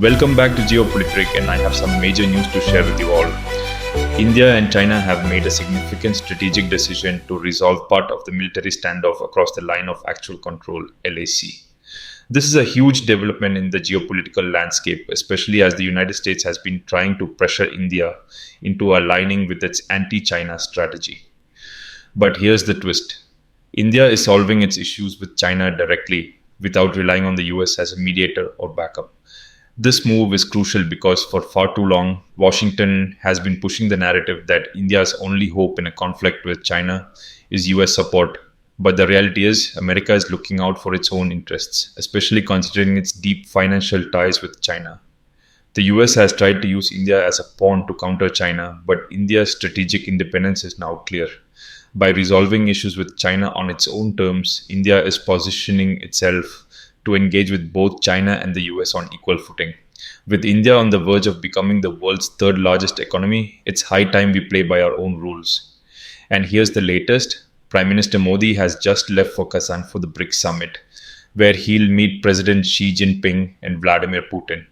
Welcome back to Geo-Politrick, and I have some major news to share with you all. India and China have made a significant strategic decision to resolve part of the military standoff across the line of actual control (LAC). This is a huge development in the geopolitical landscape, especially as the United States has been trying to pressure India into aligning with its anti-China strategy. But here's the twist. India is solving its issues with China directly without relying on the US as a mediator or backup. This move is crucial because for far too long, Washington has been pushing the narrative that India's only hope in a conflict with China is US support. But the reality is, America is looking out for its own interests, especially considering its deep financial ties with China. The US has tried to use India as a pawn to counter China, but India's strategic independence is now clear. By resolving issues with China on its own terms, India is positioning itself to engage with both China and the US on equal footing. With India on the verge of becoming the world's third largest economy, it's high time we play by our own rules. And here's the latest. Prime Minister Modi has just left for Kazan for the BRICS summit, where he'll meet President Xi Jinping and Vladimir Putin.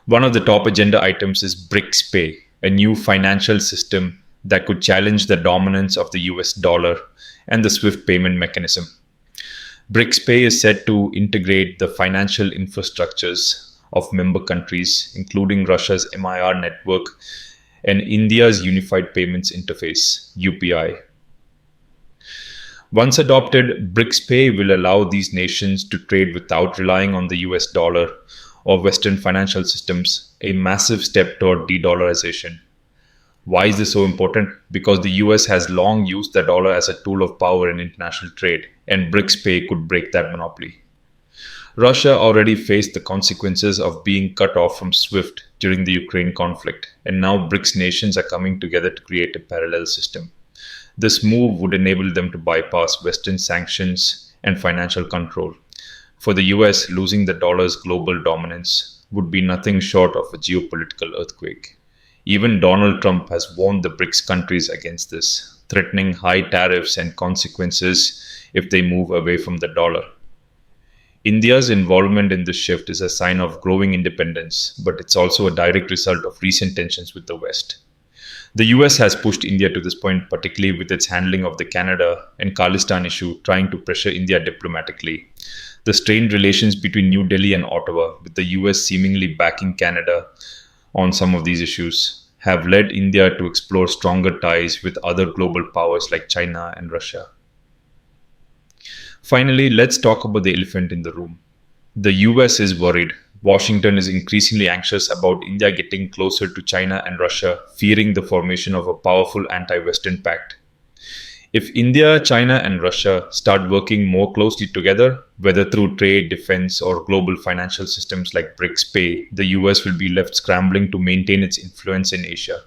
One of the top agenda items is BRICS Pay, a new financial system that could challenge the dominance of the US dollar and the SWIFT payment mechanism. BRICS Pay is set to integrate the financial infrastructures of member countries, including Russia's MIR network and India's Unified Payments Interface, UPI. Once adopted, BRICS Pay will allow these nations to trade without relying on the US dollar or Western financial systems, a massive step toward de-dollarization. Why is this so important? Because the US has long used the dollar as a tool of power in international trade, and BRICS Pay could break that monopoly. Russia already faced the consequences of being cut off from SWIFT during the Ukraine conflict, and now BRICS nations are coming together to create a parallel system. This move would enable them to bypass Western sanctions and financial control. For the US, losing the dollar's global dominance would be nothing short of a geopolitical earthquake. Even Donald Trump has warned the BRICS countries against this, threatening high tariffs and consequences if they move away from the dollar. India's involvement in this shift is a sign of growing independence, but it's also a direct result of recent tensions with the West. The US has pushed India to this point, particularly with its handling of the Canada and Khalistan issue, trying to pressure India diplomatically. The strained relations between New Delhi and Ottawa, with the US seemingly backing Canada on some of these issues, have led India to explore stronger ties with other global powers like China and Russia. Finally, let's talk about the elephant in the room. The US is worried. Washington is increasingly anxious about India getting closer to China and Russia, fearing the formation of a powerful anti-Western pact. If India, China, and Russia start working more closely together, whether through trade, defense, or global financial systems like BRICS Pay, the US will be left scrambling to maintain its influence in Asia.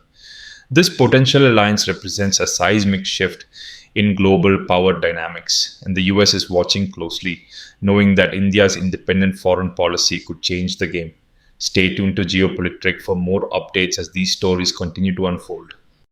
This potential alliance represents a seismic shift in global power dynamics, and the US is watching closely, knowing that India's independent foreign policy could change the game. Stay tuned to Geo-Politrick for more updates as these stories continue to unfold.